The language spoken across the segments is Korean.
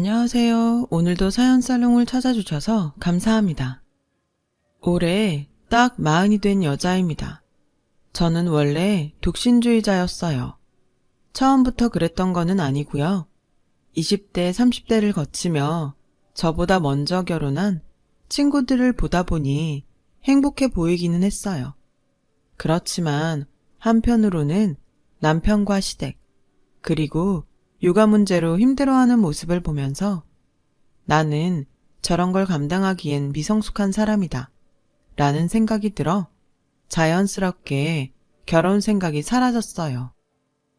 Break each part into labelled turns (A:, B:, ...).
A: 안녕하세요. 오늘도 사연살롱을 찾아주셔서 감사합니다. 올해 딱 40이 된 여자입니다. 저는 원래 독신주의자였어요. 처음부터 그랬던 거는 아니고요. 20대, 30대를 거치며 저보다 먼저 결혼한 친구들을 보다 보니 행복해 보이기는 했어요. 그렇지만 한편으로는 남편과 시댁, 그리고 육아 문제로 힘들어하는 모습을 보면서 나는 저런 걸 감당하기엔 미성숙한 사람이다 라는 생각이 들어 자연스럽게 결혼 생각이 사라졌어요.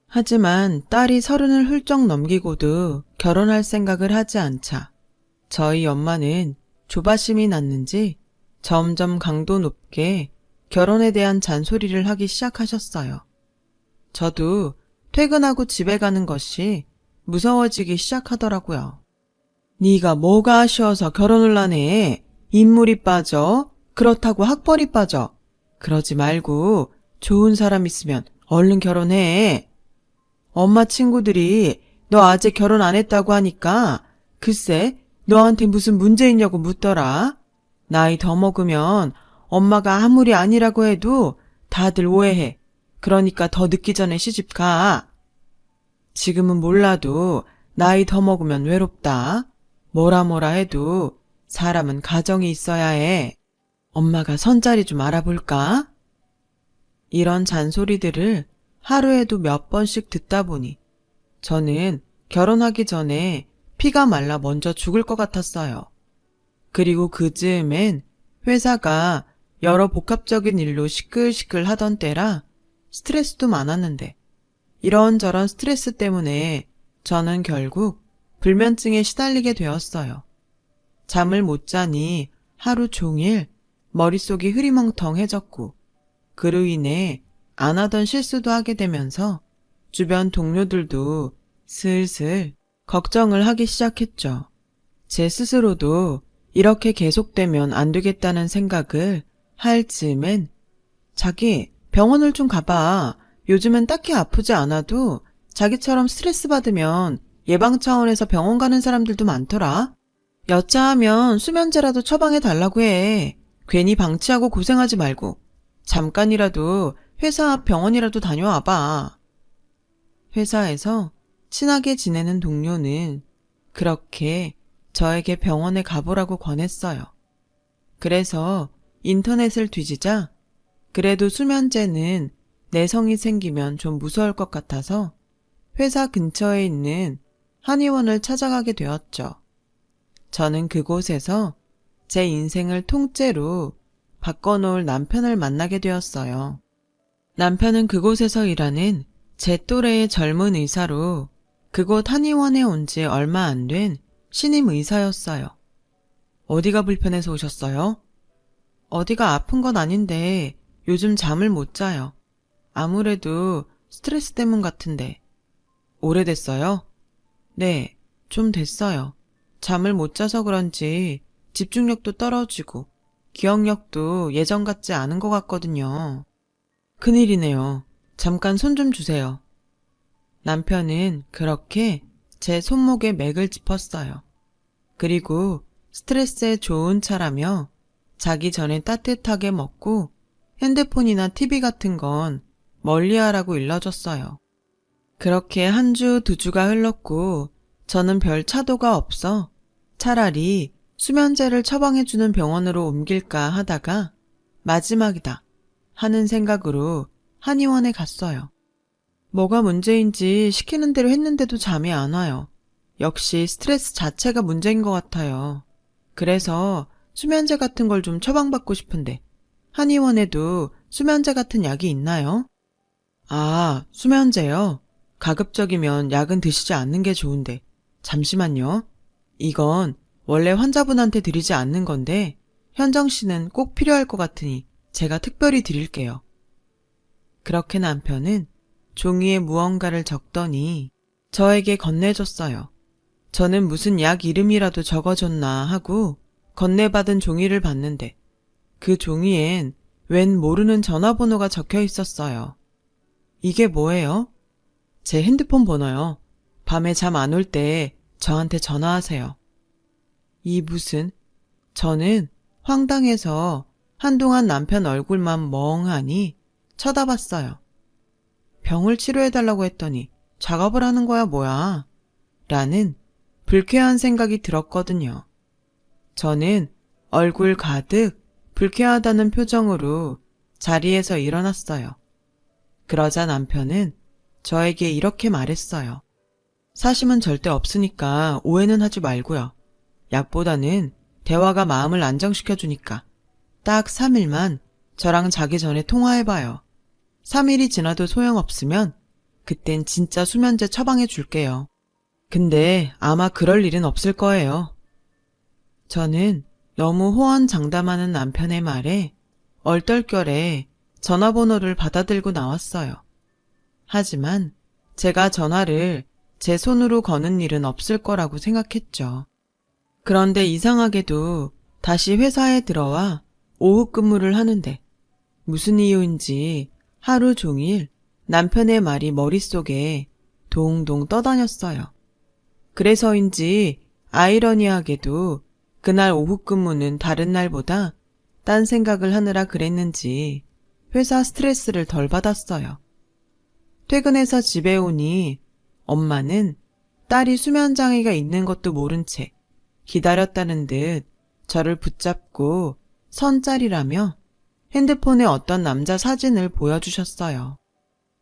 A: 하지만 딸이 30을 훌쩍 넘기고도 결혼할 생각을 하지 않자 저희 엄마는 조바심이 났는지 점점 강도 높게 결혼에 대한 잔소리를 하기 시작하셨어요. 저도 퇴근하고 집에 가는 것이 무서워지기 시작하더라고요. 네가 뭐가 아쉬워서 결혼을 안 해? 인물이 빠져? 그렇다고 학벌이 빠져? 그러지 말고 좋은 사람 있으면 얼른 결혼해. 엄마 친구들이 너 아직 결혼 안 했다고 하니까 글쎄 너한테 무슨 문제 있냐고 묻더라. 나이 더 먹으면 엄마가 아무리 아니라고 해도 다들 오해해. 그러니까 더 늦기 전에 시집 가. 지금은 몰라도 나이 더 먹으면 외롭다. 뭐라 해도 사람은 가정이 있어야 해. 엄마가 선자리 좀 알아볼까? 이런 잔소리들을 하루에도 몇 번씩 듣다 보니 저는 결혼하기 전에 피가 말라 먼저 죽을 것 같았어요. 그리고 그 즈음엔 회사가 여러 복합적인 일로 시끌시끌 하던 때라 스트레스도 많았는데 이런저런 스트레스 때문에 저는 결국 불면증에 시달리게 되었어요. 잠을 못 자니 하루 종일 머릿속이 흐리멍텅해졌고 그로 인해 안 하던 실수도 하게 되면서 주변 동료들도 슬슬 걱정을 하기 시작했죠. 제 스스로도 이렇게 계속되면 안 되겠다는 생각을 할 즈음엔 자기 병원을 좀 가봐. 요즘은 딱히 아프지 않아도 자기처럼 스트레스 받으면 예방 차원에서 병원 가는 사람들도 많더라. 여차하면 수면제라도 처방해 달라고 해. 괜히 방치하고 고생하지 말고 잠깐이라도 회사 앞 병원이라도 다녀와봐. 회사에서 친하게 지내는 동료는 그렇게 저에게 병원에 가보라고 권했어요. 그래서 인터넷을 뒤지자 그래도 수면제는 내성이 생기면 좀 무서울 것 같아서 회사 근처에 있는 한의원을 찾아가게 되었죠. 저는 그곳에서 제 인생을 통째로 바꿔놓을 남편을 만나게 되었어요. 남편은 그곳에서 일하는 제 또래의 젊은 의사로 그곳 한의원에 온 지 얼마 안 된 신임 의사였어요. 어디가 불편해서 오셨어요? 어디가 아픈 건 아닌데 요즘 잠을 못 자요. 아무래도 스트레스 때문 같은데. 오래됐어요? 네, 좀 됐어요. 잠을 못 자서 그런지 집중력도 떨어지고 기억력도 예전 같지 않은 것 같거든요. 큰일이네요. 잠깐 손 좀 주세요. 남편은 그렇게 제 손목에 맥을 짚었어요. 그리고 스트레스에 좋은 차라며 자기 전에 따뜻하게 먹고 핸드폰이나 TV 같은 건 멀리하라고 일러줬어요. 그렇게 한 주, 두 주가 흘렀고 저는 별 차도가 없어 차라리 수면제를 처방해주는 병원으로 옮길까 하다가 마지막이다 하는 생각으로 한의원에 갔어요. 뭐가 문제인지 시키는 대로 했는데도 잠이 안 와요. 역시 스트레스 자체가 문제인 것 같아요. 그래서 수면제 같은 걸 좀 처방받고 싶은데 한의원에도 수면제 같은 약이 있나요? 아, 수면제요? 가급적이면 약은 드시지 않는 게 좋은데 잠시만요. 이건 원래 환자분한테 드리지 않는 건데 현정 씨는 꼭 필요할 것 같으니 제가 특별히 드릴게요. 그렇게 남편은 종이에 무언가를 적더니 저에게 건네줬어요. 저는 무슨 약 이름이라도 적어줬나 하고 건네받은 종이를 봤는데 그 종이엔 웬 모르는 전화번호가 적혀 있었어요. 이게 뭐예요? 제 핸드폰 번호요. 밤에 잠 안 올 때 저한테 전화하세요. 이 무슨? 저는 황당해서 한동안 남편 얼굴만 멍하니 쳐다봤어요. 병을 치료해달라고 했더니 작업을 하는 거야 뭐야? 라는 불쾌한 생각이 들었거든요. 저는 얼굴 가득 불쾌하다는 표정으로 자리에서 일어났어요. 그러자 남편은 저에게 이렇게 말했어요. 사심은 절대 없으니까 오해는 하지 말고요. 약보다는 대화가 마음을 안정시켜주니까 딱 3일만 저랑 자기 전에 통화해봐요. 3일이 지나도 소용없으면 그땐 진짜 수면제 처방해 줄게요. 근데 아마 그럴 일은 없을 거예요. 저는 너무 호언장담하는 남편의 말에 얼떨결에 전화번호를 받아들고 나왔어요. 하지만 제가 전화를 제 손으로 거는 일은 없을 거라고 생각했죠. 그런데 이상하게도 다시 회사에 들어와 오후 근무를 하는데 무슨 이유인지 하루 종일 남편의 말이 머릿속에 동동 떠다녔어요. 그래서인지 아이러니하게도 그날 오후 근무는 다른 날보다 딴 생각을 하느라 그랬는지 회사 스트레스를 덜 받았어요. 퇴근해서 집에 오니 엄마는 딸이 수면장애가 있는 것도 모른 채 기다렸다는 듯 저를 붙잡고 선짜리라며 핸드폰에 어떤 남자 사진을 보여주셨어요.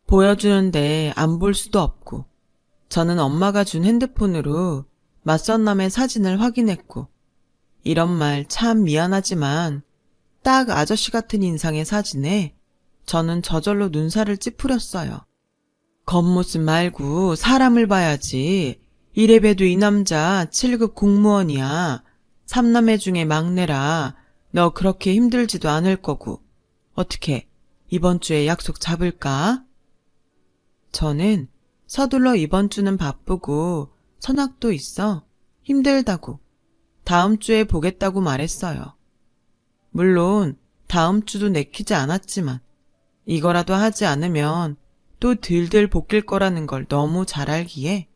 A: 보여주는데 안 볼 수도 없고 저는 엄마가 준 핸드폰으로 맞선 남의 사진을 확인했고 이런 말 참 미안하지만 딱 아저씨 같은 인상의 사진에 저는 저절로 눈살을 찌푸렸어요. 겉모습 말고 사람을 봐야지. 이래봬도 이 남자 7급 공무원이야. 3남매 중에 막내라. 너 그렇게 힘들지도 않을 거고. 어떻게 이번 주에 약속 잡을까? 저는 서둘러 이번 주는 바쁘고 선약도 있어 힘들다고 다음 주에 보겠다고 말했어요. 물론 다음 주도 내키지 않았지만 이거라도 하지 않으면 또 들들 볶일 거라는 걸 너무 잘 알기에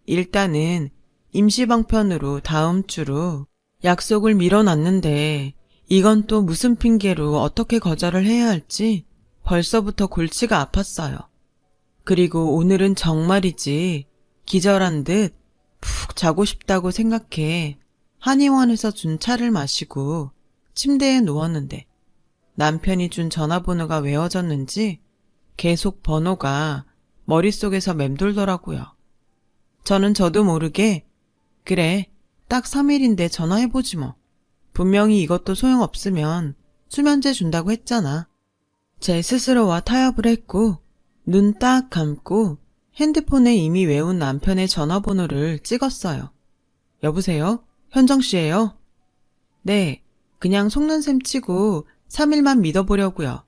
A: 일단은 임시방편으로 다음 주로 약속을 미뤄놨는데 이건 또 무슨 핑계로 어떻게 거절을 해야 할지 벌써부터 골치가 아팠어요. 그리고 오늘은 정말이지 기절한 듯 푹 자고 싶다고 생각해 한의원에서 준 차를 마시고 침대에 누웠는데 남편이 준 전화번호가 외워졌는지 계속 번호가 머릿속에서 맴돌더라고요. 저는 저도 모르게 그래 딱 3일인데 전화해보지 뭐. 분명히 이것도 소용없으면 수면제 준다고 했잖아. 제 스스로와 타협을 했고 눈 딱 감고 핸드폰에 이미 외운 남편의 전화번호를 찍었어요. 여보세요? 현정씨예요? 네, 그냥 속는 셈 치고 3일만 믿어보려고요.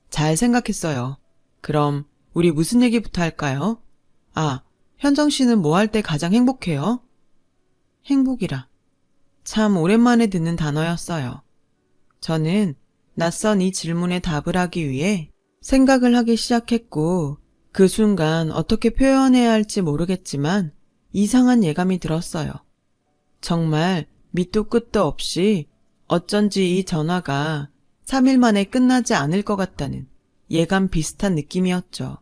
A: 잘 생각했어요. 그럼 우리 무슨 얘기부터 할까요? 아, 현정씨는 뭐 할 때 가장 행복해요? 행복이라. 참 오랜만에 듣는 단어였어요. 저는 낯선 이 질문에 답을 하기 위해 생각을 하기 시작했고 그 순간 어떻게 표현해야 할지 모르겠지만 이상한 예감이 들었어요. 정말 밑도 끝도 없이 어쩐지 이 전화가 3일 만에 끝나지 않을 것 같다는 예감 비슷한 느낌이었죠.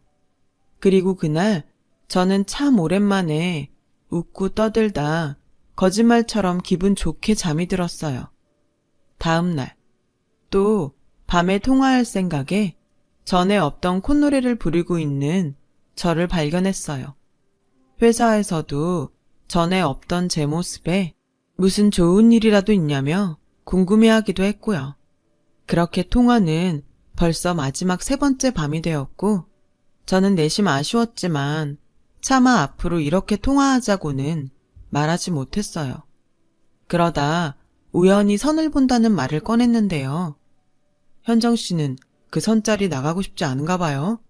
A: 그리고 그날 저는 참 오랜만에 웃고 떠들다 거짓말처럼 기분 좋게 잠이 들었어요. 다음 날 또 밤에 통화할 생각에 전에 없던 콧노래를 부르고 있는 저를 발견했어요. 회사에서도 전에 없던 제 모습에 무슨 좋은 일이라도 있냐며 궁금해하기도 했고요. 그렇게 통화는 벌써 마지막 3번째 밤이 되었고 저는 내심 아쉬웠지만 차마 앞으로 이렇게 통화하자고는 말하지 못했어요. 그러다 우연히 선을 본다는 말을 꺼냈는데요. 현정 씨는 그 선자리 나가고 싶지 않은가 봐요.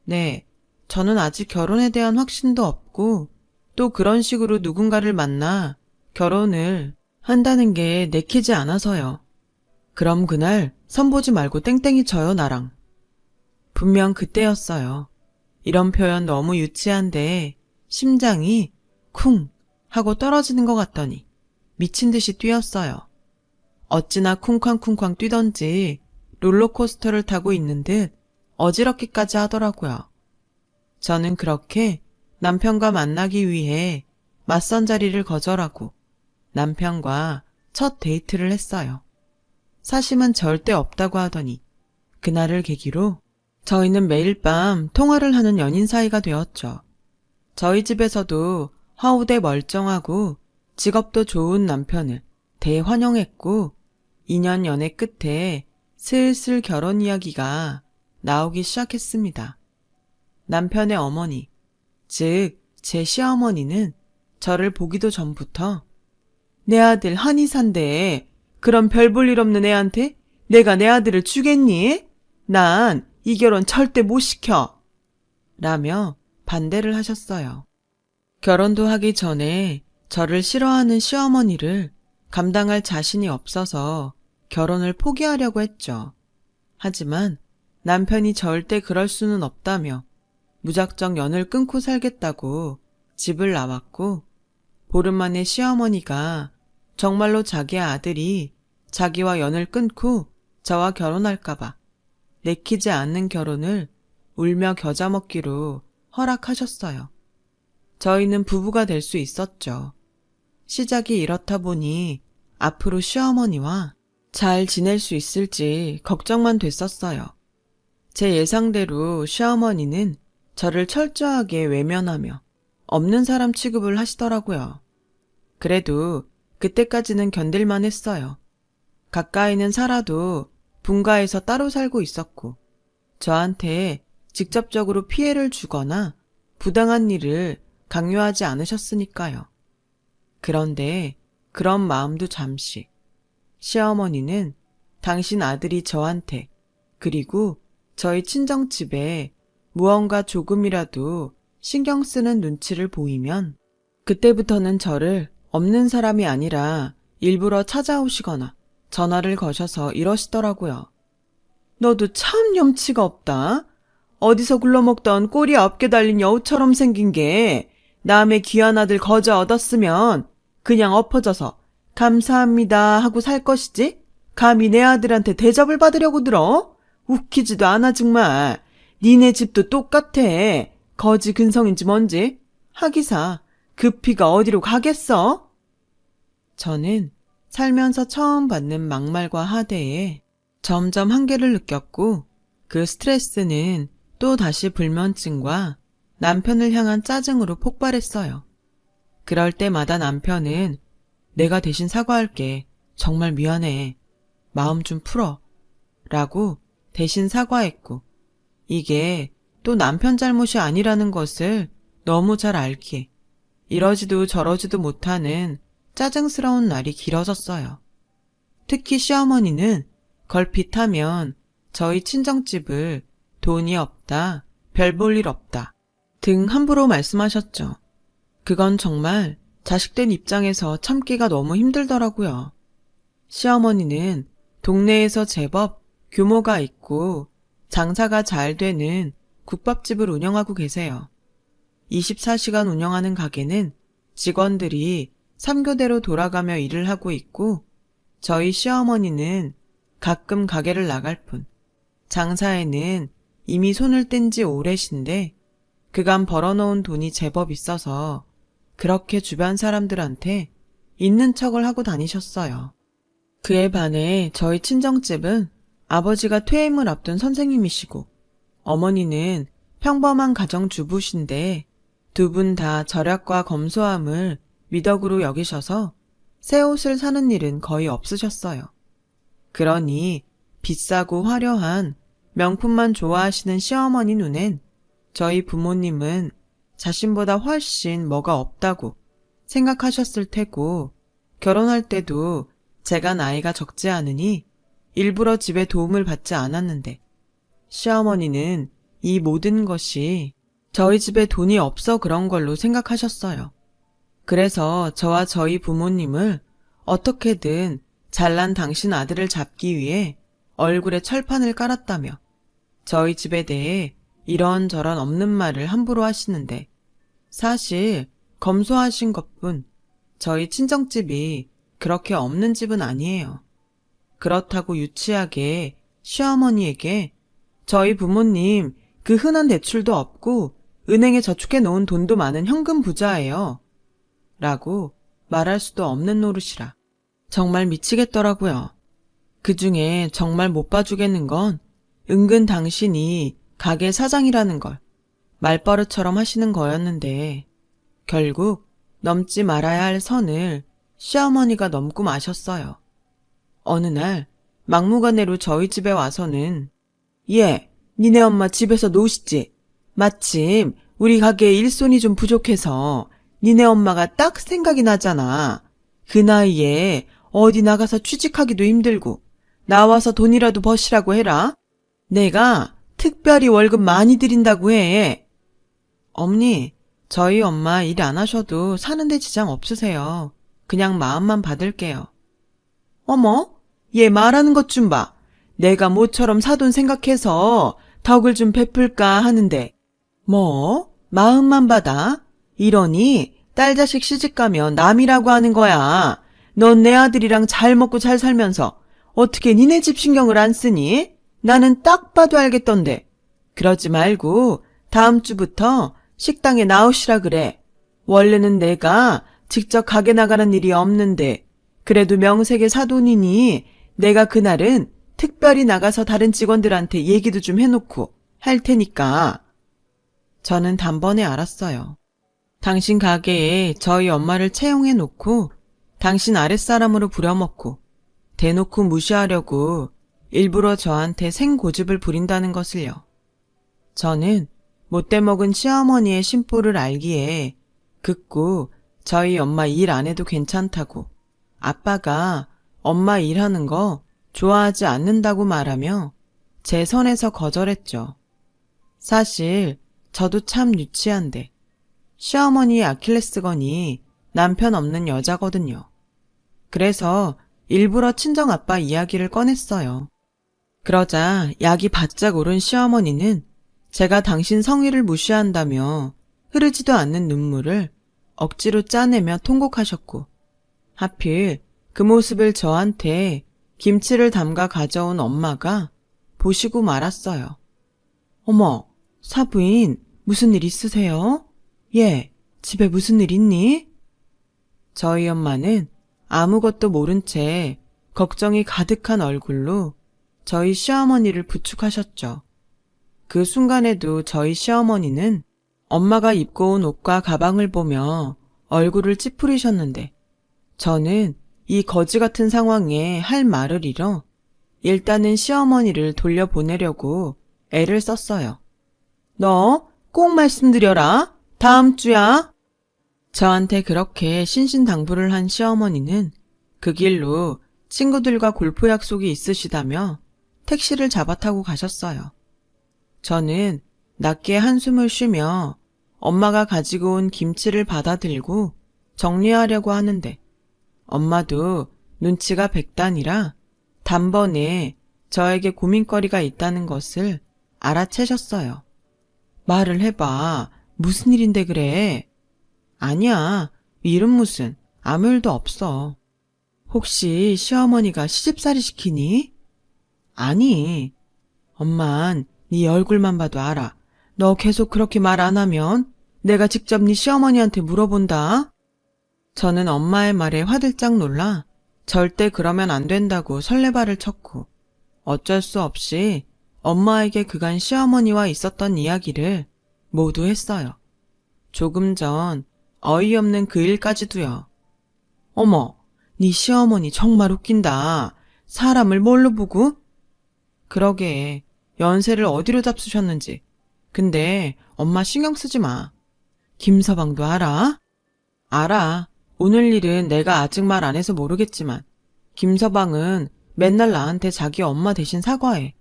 A: 네, 저는 아직 결혼에 대한 확신도 없고 또 그런 식으로 누군가를 만나 결혼을 한다는 게 내키지 않아서요. 그럼 그날 선보지 말고 땡땡이 쳐요 나랑. 분명 그때였어요. 이런 표현 너무 유치한데 심장이 쿵 하고 떨어지는 것 같더니 미친 듯이 뛰었어요. 어찌나 쿵쾅쿵쾅 뛰던지 롤러코스터를 타고 있는 듯 어지럽기까지 하더라고요. 저는 그렇게 남편과 만나기 위해 맞선 자리를 거절하고 남편과 첫 데이트를 했어요. 사심은 절대 없다고 하더니 그날을 계기로 저희는 매일 밤 통화를 하는 연인 사이가 되었죠. 저희 집에서도 허우대 멀쩡하고 직업도 좋은 남편을 대환영했고 2년 연애 끝에 슬슬 결혼 이야기가 나오기 시작했습니다. 남편의 어머니, 즉 제 시어머니는 저를 보기도 전부터 내 아들 한의사인데 그런 별 볼 일 없는 애한테 내가 내 아들을 주겠니? 난 이 결혼 절대 못 시켜! 라며 반대를 하셨어요. 결혼도 하기 전에 저를 싫어하는 시어머니를 감당할 자신이 없어서 결혼을 포기하려고 했죠. 하지만 남편이 절대 그럴 수는 없다며 무작정 연을 끊고 살겠다고 집을 나왔고 보름 만에 시어머니가 정말로 자기 아들이 자기와 연을 끊고 저와 결혼할까봐 내키지 않는 결혼을 울며 겨자 먹기로 허락하셨어요. 저희는 부부가 될 수 있었죠. 시작이 이렇다 보니 앞으로 시어머니와 잘 지낼 수 있을지 걱정만 됐었어요. 제 예상대로 시어머니는 저를 철저하게 외면하며 없는 사람 취급을 하시더라고요. 그래도 그때까지는 견딜만 했어요. 가까이는 살아도 분가에서 따로 살고 있었고 저한테 직접적으로 피해를 주거나 부당한 일을 강요하지 않으셨으니까요. 그런데 그런 마음도 잠시. 시어머니는 당신 아들이 저한테 그리고 저희 친정집에 무언가 조금이라도 신경 쓰는 눈치를 보이면 그때부터는 저를 없는 사람이 아니라 일부러 찾아오시거나 전화를 거셔서 이러시더라고요. 너도 참 염치가 없다. 어디서 굴러먹던 꼬리 9개 달린 여우처럼 생긴 게 남의 귀한 아들 거저 얻었으면 그냥 엎어져서 감사합니다 하고 살 것이지? 감히 내 아들한테 대접을 받으려고 들어? 웃기지도 않아 정말. 니네 집도 똑같아. 거지 근성인지 뭔지. 하기사 그 피가 어디로 가겠어? 저는 살면서 처음 받는 막말과 하대에 점점 한계를 느꼈고 그 스트레스는 또 다시 불면증과 남편을 향한 짜증으로 폭발했어요. 그럴 때마다 남편은 내가 대신 사과할게. 정말 미안해. 마음 좀 풀어. 라고 대신 사과했고 이게 또 남편 잘못이 아니라는 것을 너무 잘 알기에 이러지도 저러지도 못하는 짜증스러운 날이 길어졌어요. 특히 시어머니는 걸핏하면 저희 친정집을 돈이 없다, 별 볼 일 없다 등 함부로 말씀하셨죠. 그건 정말 자식된 입장에서 참기가 너무 힘들더라고요. 시어머니는 동네에서 제법 규모가 있고 장사가 잘 되는 국밥집을 운영하고 계세요. 24시간 운영하는 가게는 직원들이 3교대로 돌아가며 일을 하고 있고 저희 시어머니는 가끔 가게를 나갈 뿐 장사에는 이미 손을 뗀 지 오래신데 그간 벌어놓은 돈이 제법 있어서 그렇게 주변 사람들한테 있는 척을 하고 다니셨어요. 그에 반해 저희 친정집은 아버지가 퇴임을 앞둔 선생님이시고 어머니는 평범한 가정주부신데 두 분 다 절약과 검소함을 미덕으로 여기셔서 새 옷을 사는 일은 거의 없으셨어요. 그러니 비싸고 화려한 명품만 좋아하시는 시어머니 눈엔 저희 부모님은 자신보다 훨씬 뭐가 없다고 생각하셨을 테고 결혼할 때도 제가 나이가 적지 않으니 일부러 집에 도움을 받지 않았는데 시어머니는 이 모든 것이 저희 집에 돈이 없어 그런 걸로 생각하셨어요. 그래서 저와 저희 부모님을 어떻게든 잘난 당신 아들을 잡기 위해 얼굴에 철판을 깔았다며 저희 집에 대해 이런저런 없는 말을 함부로 하시는데 사실 검소하신 것뿐 저희 친정집이 그렇게 없는 집은 아니에요. 그렇다고 유치하게 시어머니에게 저희 부모님 그 흔한 대출도 없고 은행에 저축해 놓은 돈도 많은 현금 부자예요. 라고 말할 수도 없는 노릇이라 정말 미치겠더라고요. 그중에 정말 못 봐주겠는 건 은근 당신이 가게 사장이라는 걸 말버릇처럼 하시는 거였는데 결국 넘지 말아야 할 선을 시어머니가 넘고 마셨어요. 어느 날 막무가내로 저희 집에 와서는 니네 엄마 집에서 노시지. 마침 우리 가게에 일손이 좀 부족해서 니네 엄마가 딱 생각이 나잖아. 그 나이에 어디 나가서 취직하기도 힘들고 나와서 돈이라도 버시라고 해라. 내가 특별히 월급 많이 드린다고 해. 어머니, 저희 엄마 일 안 하셔도 사는데 지장 없으세요. 그냥 마음만 받을게요. 어머, 얘 말하는 것 좀 봐. 내가 모처럼 사돈 생각해서 덕을 좀 베풀까 하는데 뭐? 마음만 받아? 이러니 딸 자식 시집가면 남이라고 하는 거야. 넌 내 아들이랑 잘 먹고 잘 살면서 어떻게 니네 집 신경을 안 쓰니? 나는 딱 봐도 알겠던데. 그러지 말고 다음 주부터 식당에 나오시라 그래. 원래는 내가 직접 가게 나가는 일이 없는데 그래도 명색의 사돈이니 내가 그날은 특별히 나가서 다른 직원들한테 얘기도 좀 해놓고 할 테니까. 저는 단번에 알았어요. 당신 가게에 저희 엄마를 채용해놓고 당신 아랫사람으로 부려먹고 대놓고 무시하려고 일부러 저한테 생고집을 부린다는 것을요. 저는 못돼 먹은 시어머니의 심보를 알기에 극구 저희 엄마 일 안 해도 괜찮다고 아빠가 엄마 일하는 거 좋아하지 않는다고 말하며 제 선에서 거절했죠. 사실 저도 참 유치한데 시어머니의 아킬레스건이 남편 없는 여자거든요. 그래서 일부러 친정아빠 이야기를 꺼냈어요. 그러자 약이 바짝 오른 시어머니는 제가 당신 성의를 무시한다며 흐르지도 않는 눈물을 억지로 짜내며 통곡하셨고 하필 그 모습을 저한테 김치를 담가 가져온 엄마가 보시고 말았어요. 어머, 사부인 무슨 일 있으세요? 집에 무슨 일 있니? 저희 엄마는 아무것도 모른 채 걱정이 가득한 얼굴로 저희 시어머니를 부축하셨죠. 그 순간에도 저희 시어머니는 엄마가 입고 온 옷과 가방을 보며 얼굴을 찌푸리셨는데 저는 이 거지 같은 상황에 할 말을 잃어 일단은 시어머니를 돌려보내려고 애를 썼어요. 너 꼭 말씀드려라. 다음 주야. 저한테 그렇게 신신당부를 한 시어머니는 그 길로 친구들과 골프 약속이 있으시다며 택시를 잡아 타고 가셨어요. 저는 낮게 한숨을 쉬며 엄마가 가지고 온 김치를 받아들고 정리하려고 하는데 엄마도 눈치가 백단이라 단번에 저에게 고민거리가 있다는 것을 알아채셨어요. 말을 해봐. 무슨 일인데 그래? 아니야. 일은 무슨. 아무 일도 없어. 혹시 시어머니가 시집살이 시키니? 아니. 엄만 네 얼굴만 봐도 알아. 너 계속 그렇게 말 안 하면 내가 직접 네 시어머니한테 물어본다. 저는 엄마의 말에 화들짝 놀라 절대 그러면 안 된다고 설레발을 쳤고 어쩔 수 없이 엄마에게 그간 시어머니와 있었던 이야기를 모두 했어요. 조금 전 어이없는 그 일까지도요. 어머, 네 시어머니 정말 웃긴다. 사람을 뭘로 보고? 그러게 연세를 어디로 잡수셨는지. 근데 엄마 신경 쓰지 마. 김서방도 알아? 알아. 오늘 일은 내가 아직 말 안 해서 모르겠지만 김서방은 맨날 나한테 자기 엄마 대신 사과해.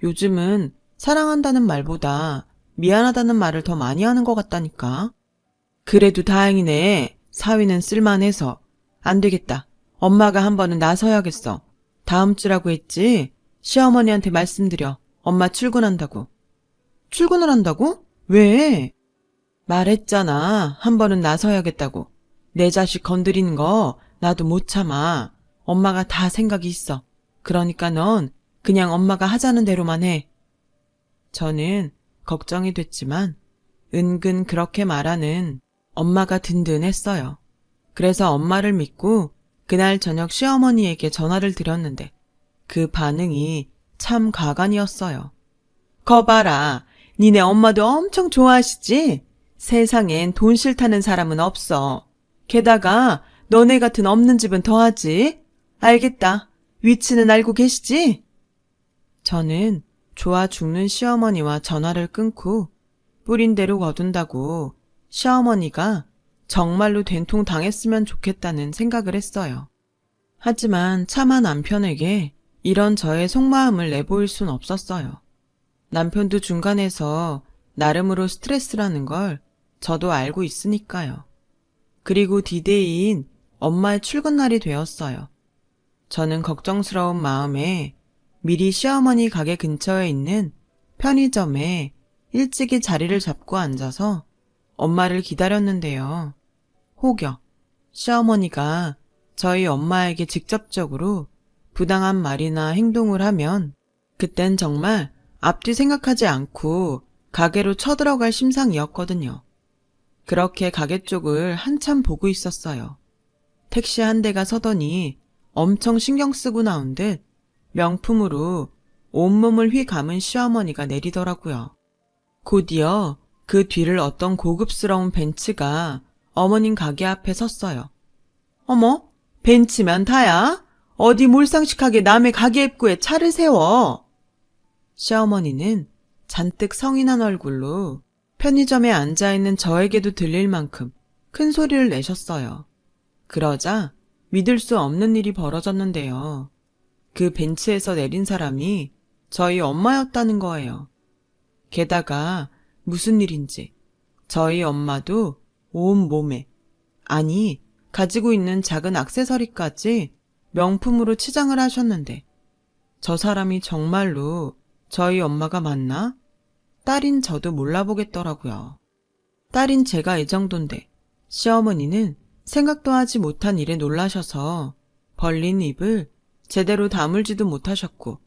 A: 요즘은 사랑한다는 말보다 미안하다는 말을 더 많이 하는 것 같다니까. 그래도 다행이네. 사위는 쓸만해서. 안 되겠다. 엄마가 한 번은 나서야겠어. 다음 주라고 했지? 시어머니한테 말씀드려. 엄마 출근한다고. 출근을 한다고? 왜? 말했잖아. 한 번은 나서야겠다고. 내 자식 건드리는 거 나도 못 참아. 엄마가 다 생각이 있어. 그러니까 넌 그냥 엄마가 하자는 대로만 해. 저는 걱정이 됐지만 은근 그렇게 말하는 엄마가 든든했어요. 그래서 엄마를 믿고 그날 저녁 시어머니에게 전화를 드렸는데 그 반응이 참 가관이었어요. 거봐라, 니네 엄마도 엄청 좋아하시지? 세상엔 돈 싫다는 사람은 없어. 게다가 너네 같은 없는 집은 더하지. 알겠다. 위치는 알고 계시지? 저는 좋아 죽는 시어머니와 전화를 끊고 뿌린 대로 거둔다고 시어머니가 정말로 된통 당했으면 좋겠다는 생각을 했어요. 하지만 차마 남편에게 이런 저의 속마음을 내보일 순 없었어요. 남편도 중간에서 나름으로 스트레스라는 걸 저도 알고 있으니까요. 그리고 디데이인 엄마의 출근 날이 되었어요. 저는 걱정스러운 마음에 미리 시어머니 가게 근처에 있는 편의점에 일찍이 자리를 잡고 앉아서 엄마를 기다렸는데요. 혹여 시어머니가 저희 엄마에게 직접적으로 부당한 말이나 행동을 하면 그땐 정말 앞뒤 생각하지 않고 가게로 쳐들어갈 심상이었거든요. 그렇게 가게 쪽을 한참 보고 있었어요. 택시 한 대가 서더니 엄청 신경 쓰고 나온 듯 명품으로 온몸을 휘감은 시어머니가 내리더라고요. 곧이어 그 뒤를 어떤 고급스러운 벤츠가 어머님 가게 앞에 섰어요. 어머, 벤츠면 다야? 어디 몰상식하게 남의 가게 입구에 차를 세워? 시어머니는 잔뜩 성인한 얼굴로 편의점에 앉아있는 저에게도 들릴 만큼 큰 소리를 내셨어요. 그러자 믿을 수 없는 일이 벌어졌는데요. 그 벤츠에서 내린 사람이 저희 엄마였다는 거예요. 게다가 무슨 일인지 저희 엄마도 온몸에, 아니 가지고 있는 작은 액세서리까지 명품으로 치장을 하셨는데 저 사람이 정말로 저희 엄마가 맞나? 딸인 저도 몰라보겠더라고요. 딸인 제가 이 정도인데 시어머니는 생각도 하지 못한 일에 놀라셔서 벌린 입을 제대로 다물지도 못하셨고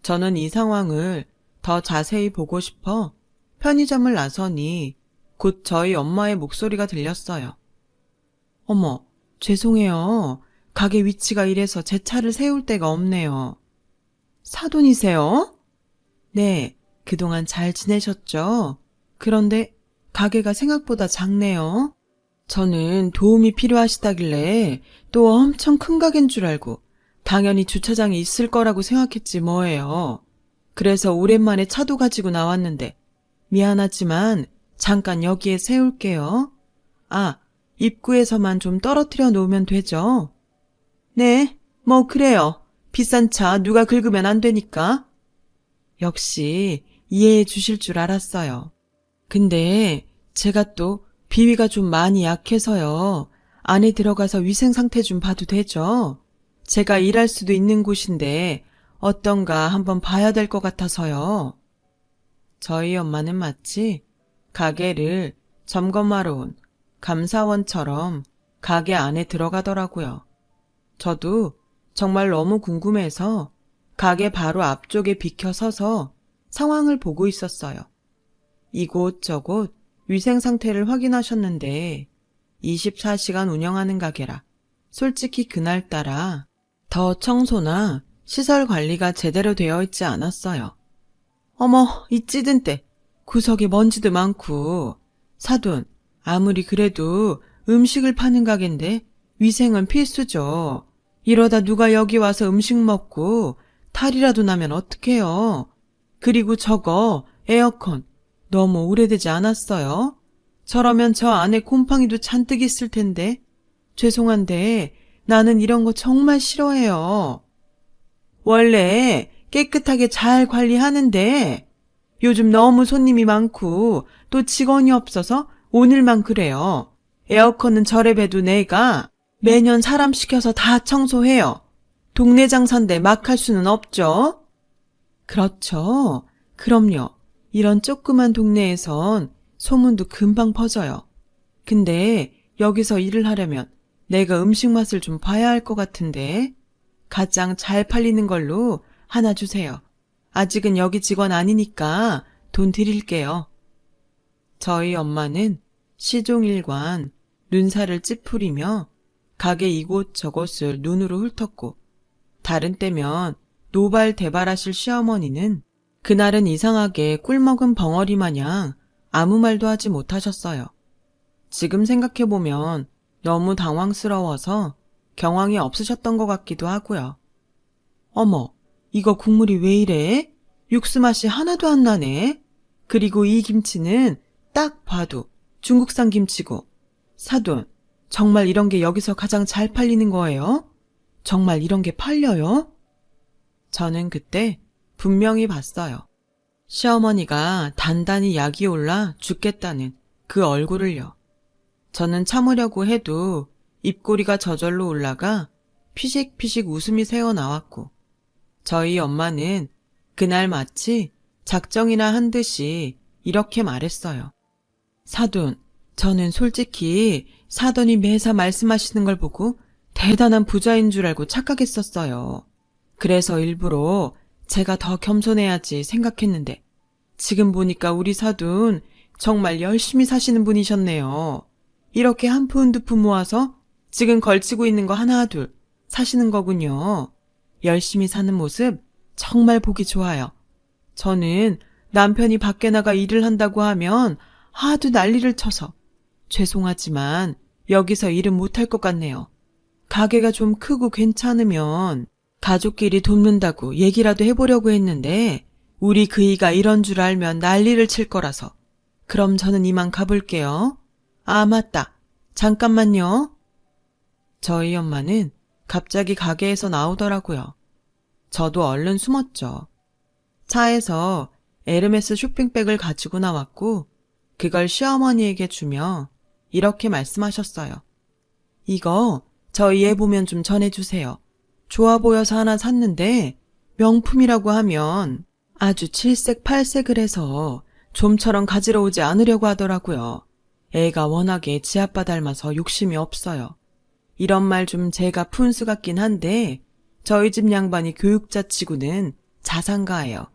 A: 저는 이 상황을 더 자세히 보고 싶어 편의점을 나서니 곧 저희 엄마의 목소리가 들렸어요. 어머, 죄송해요. 가게 위치가 이래서 제 차를 세울 데가 없네요. 사돈이세요? 네, 그동안 잘 지내셨죠? 그런데 가게가 생각보다 작네요. 저는 도움이 필요하시다길래 또 엄청 큰 가게인 줄 알고 당연히 주차장이 있을 거라고 생각했지 뭐예요. 그래서 오랜만에 차도 가지고 나왔는데 미안하지만 잠깐 여기에 세울게요. 아, 입구에서만 좀 떨어뜨려 놓으면 되죠? 네, 뭐 그래요. 비싼 차 누가 긁으면 안 되니까. 역시 이해해 주실 줄 알았어요. 근데 제가 또 비위가 좀 많이 약해서요. 안에 들어가서 위생 상태 좀 봐도 되죠? 제가 일할 수도 있는 곳인데 어떤가 한번 봐야 될 것 같아서요. 저희 엄마는 마치 가게를 점검하러 온 감사원처럼 가게 안에 들어가더라고요. 저도 정말 너무 궁금해서 가게 바로 앞쪽에 비켜 서서 상황을 보고 있었어요. 이곳저곳 위생 상태를 확인하셨는데 24시간 운영하는 가게라 솔직히 그날따라 더 청소나 시설 관리가 제대로 되어 있지 않았어요. 어머, 이 찌든 때 구석에 먼지도 많고. 사돈, 아무리 그래도 음식을 파는 가게인데 위생은 필수죠. 이러다 누가 여기 와서 음식 먹고 탈이라도 나면 어떡해요. 그리고 저거 에어컨 너무 오래되지 않았어요? 저러면 저 안에 곰팡이도 잔뜩 있을 텐데. 죄송한데 나는 이런 거 정말 싫어해요. 원래 깨끗하게 잘 관리하는데 요즘 너무 손님이 많고 또 직원이 없어서 오늘만 그래요. 에어컨은 저래봬도 내가 매년 사람 시켜서 다 청소해요. 동네 장사인데 막 할 수는 없죠. 그렇죠. 그럼요. 이런 조그만 동네에선 소문도 금방 퍼져요. 근데 여기서 일을 하려면 내가 음식 맛을 좀 봐야 할 것 같은데. 가장 잘 팔리는 걸로 하나 주세요. 아직은 여기 직원 아니니까 돈 드릴게요. 저희 엄마는 시종일관 눈살을 찌푸리며 가게 이곳저곳을 눈으로 훑었고, 다른 때면 노발대발하실 시어머니는 그날은 이상하게 꿀먹은 벙어리 마냥 아무 말도 하지 못하셨어요. 지금 생각해보면 너무 당황스러워서 경황이 없으셨던 것 같기도 하고요. 어머, 이거 국물이 왜 이래? 육수 맛이 하나도 안 나네. 그리고 이 김치는 딱 봐도 중국산 김치고. 사돈, 정말 이런 게 여기서 가장 잘 팔리는 거예요? 정말 이런 게 팔려요? 저는 그때 분명히 봤어요. 시어머니가 단단히 약이 올라 죽겠다는 그 얼굴을요. 저는 참으려고 해도 입꼬리가 저절로 올라가 피식피식 웃음이 새어나왔고, 저희 엄마는 그날 마치 작정이나 한 듯이 이렇게 말했어요. 사돈, 저는 솔직히 사돈이 매사 말씀하시는 걸 보고 대단한 부자인 줄 알고 착각했었어요. 그래서 일부러 제가 더 겸손해야지 생각했는데, 지금 보니까 우리 사돈 정말 열심히 사시는 분이셨네요. 이렇게 한 푼 두 푼 모아서 지금 걸치고 있는 거 하나 둘 사시는 거군요. 열심히 사는 모습 정말 보기 좋아요. 저는 남편이 밖에 나가 일을 한다고 하면 하도 난리를 쳐서 죄송하지만 여기서 일은 못할 것 같네요. 가게가 좀 크고 괜찮으면 가족끼리 돕는다고 얘기라도 해보려고 했는데, 우리 그이가 이런 줄 알면 난리를 칠 거라서. 그럼 저는 이만 가볼게요. 아, 맞다. 잠깐만요. 저희 엄마는 갑자기 가게에서 나오더라고요. 저도 얼른 숨었죠. 차에서 에르메스 쇼핑백을 가지고 나왔고, 그걸 시어머니에게 주며 이렇게 말씀하셨어요. 이거 저희 애 보면 좀 전해주세요. 좋아 보여서 하나 샀는데 명품이라고 하면 아주 칠색팔색을 해서 좀처럼 가지러 오지 않으려고 하더라고요. 애가 워낙에 지 아빠 닮아서 욕심이 없어요. 이런 말 좀 제가 푼수 같긴 한데 저희 집 양반이 교육자 치고는 자산가예요.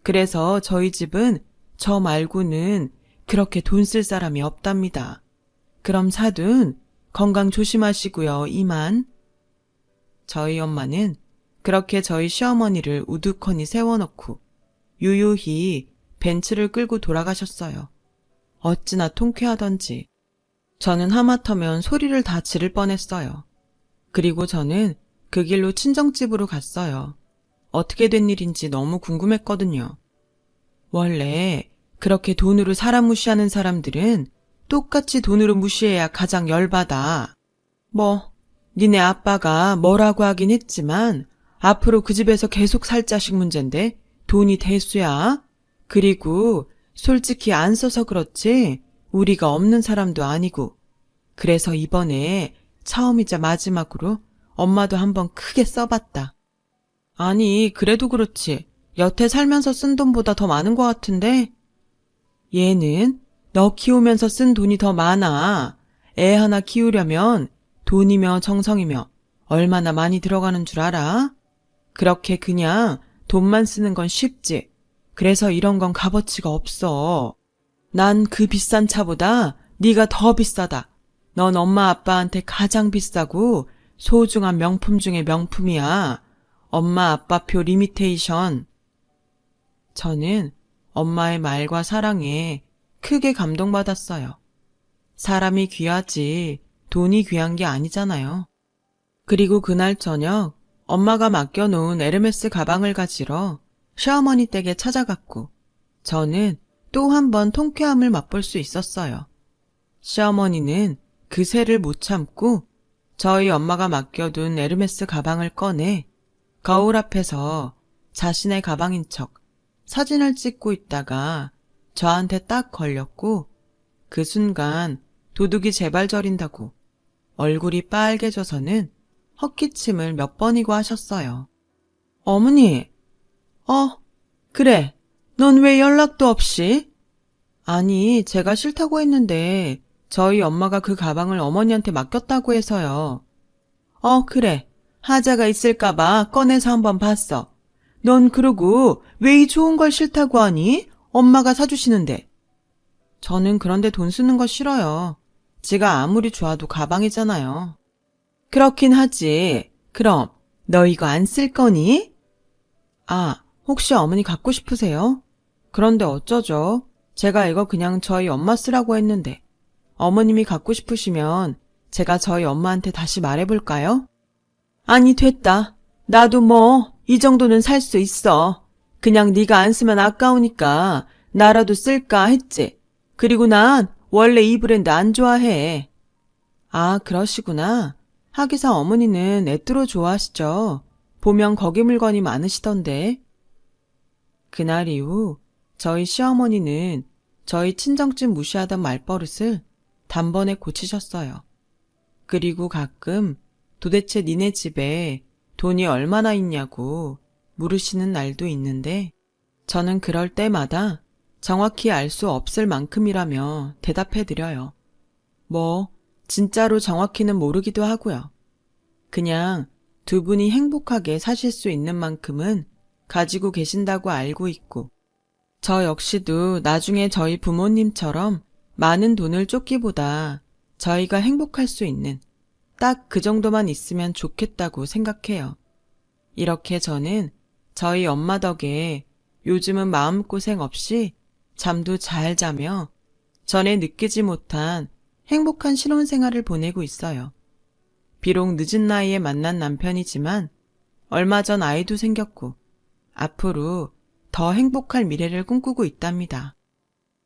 A: 그래서 저희 집은 저 말고는 그렇게 돈 쓸 사람이 없답니다. 그럼 사돈 건강 조심하시고요. 이만. 저희 엄마는 그렇게 저희 시어머니를 우두커니 세워놓고 유유히 벤츠를 끌고 돌아가셨어요. 어찌나 통쾌하던지. 저는 하마터면 소리를 다 지를 뻔했어요. 그리고 저는 그 길로 친정집으로 갔어요. 어떻게 된 일인지 너무 궁금했거든요. 원래 그렇게 돈으로 사람 무시하는 사람들은 똑같이 돈으로 무시해야 가장 열받아. 니네 아빠가 뭐라고 하긴 했지만 앞으로 그 집에서 계속 살 자식 문제인데 돈이 대수야. 그리고 솔직히 안 써서 그렇지 우리가 없는 사람도 아니고. 그래서 이번에 처음이자 마지막으로 엄마도 한번 크게 써봤다. 아니, 그래도 그렇지. 여태 살면서 쓴 돈보다 더 많은 것 같은데? 얘는 너 키우면서 쓴 돈이 더 많아. 애 하나 키우려면 돈이며 정성이며 얼마나 많이 들어가는 줄 알아? 그렇게 그냥 돈만 쓰는 건 쉽지. 그래서 이런 건 값어치가 없어. 난 그 비싼 차보다 네가 더 비싸다. 넌 엄마 아빠한테 가장 비싸고 소중한 명품 중에 명품이야. 엄마 아빠표 리미테이션. 저는 엄마의 말과 사랑에 크게 감동받았어요. 사람이 귀하지 돈이 귀한 게 아니잖아요. 그리고 그날 저녁 엄마가 맡겨놓은 에르메스 가방을 가지러 시어머니 댁에 찾아갔고, 저는 또 한 번 통쾌함을 맛볼 수 있었어요. 시어머니는 그 새를 못 참고 저희 엄마가 맡겨둔 에르메스 가방을 꺼내 거울 앞에서 자신의 가방인 척 사진을 찍고 있다가 저한테 딱 걸렸고, 그 순간 도둑이 제발 저린다고 얼굴이 빨개져서는 헛기침을 몇 번이고 하셨어요. 어머니, 그래, 넌 왜 연락도 없이? 아니, 제가 싫다고 했는데 저희 엄마가 그 가방을 어머니한테 맡겼다고 해서요. 그래. 하자가 있을까봐 꺼내서 한번 봤어. 넌 그러고 왜 이 좋은 걸 싫다고 하니? 엄마가 사주시는데. 저는 그런데 돈 쓰는 거 싫어요. 지가 아무리 좋아도 가방이잖아요. 그렇긴 하지. 그럼 너 이거 안 쓸 거니? 아, 혹시 어머니 갖고 싶으세요? 그런데 어쩌죠? 제가 이거 그냥 저희 엄마 쓰라고 했는데. 어머님이 갖고 싶으시면 제가 저희 엄마한테 다시 말해볼까요? 아니, 됐다. 나도 뭐 이 정도는 살 수 있어. 그냥 네가 안 쓰면 아까우니까 나라도 쓸까 했지. 그리고 난 원래 이 브랜드 안 좋아해. 아, 그러시구나. 하기사 어머니는 애뚜로 좋아하시죠. 보면 거기 물건이 많으시던데. 그날 이후 저희 시어머니는 저희 친정집 무시하던 말버릇을 단번에 고치셨어요. 그리고 가끔 도대체 니네 집에 돈이 얼마나 있냐고 물으시는 날도 있는데 저는 그럴 때마다 정확히 알 수 없을 만큼이라며 대답해드려요. 뭐 진짜로 정확히는 모르기도 하고요. 그냥 두 분이 행복하게 사실 수 있는 만큼은 가지고 계신다고 알고 있고 저 역시도 나중에 저희 부모님처럼 많은 돈을 쫓기보다 저희가 행복할 수 있는 딱 그 정도만 있으면 좋겠다고 생각해요. 이렇게 저는 저희 엄마 덕에 요즘은 마음고생 없이 잠도 잘 자며 전에 느끼지 못한 행복한 신혼생활을 보내고 있어요. 비록 늦은 나이에 만난 남편이지만 얼마 전 아이도 생겼고 앞으로 더 행복할 미래를 꿈꾸고 있답니다.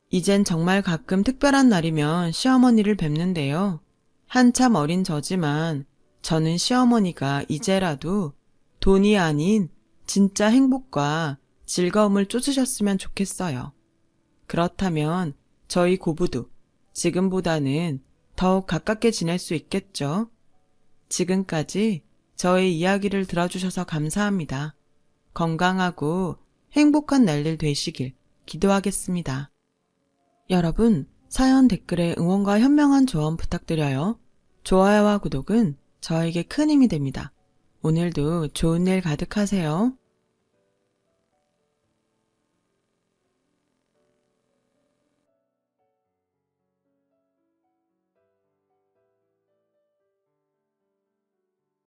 A: 이젠 정말 가끔 특별한 날이면 시어머니를 뵙는데요. 한참 어린 저지만 저는 시어머니가 이제라도 돈이 아닌 진짜 행복과 즐거움을 쫓으셨으면 좋겠어요. 그렇다면 저희 고부도 지금보다는 더욱 가깝게 지낼 수 있겠죠. 지금까지 저의 이야기를 들어주셔서 감사합니다. 건강하고 행복한 날들 되시길 기도하겠습니다. 여러분, 사연 댓글에 응원과 현명한 조언 부탁드려요. 좋아요와 구독은 저에게 큰 힘이 됩니다. 오늘도 좋은 일 가득하세요.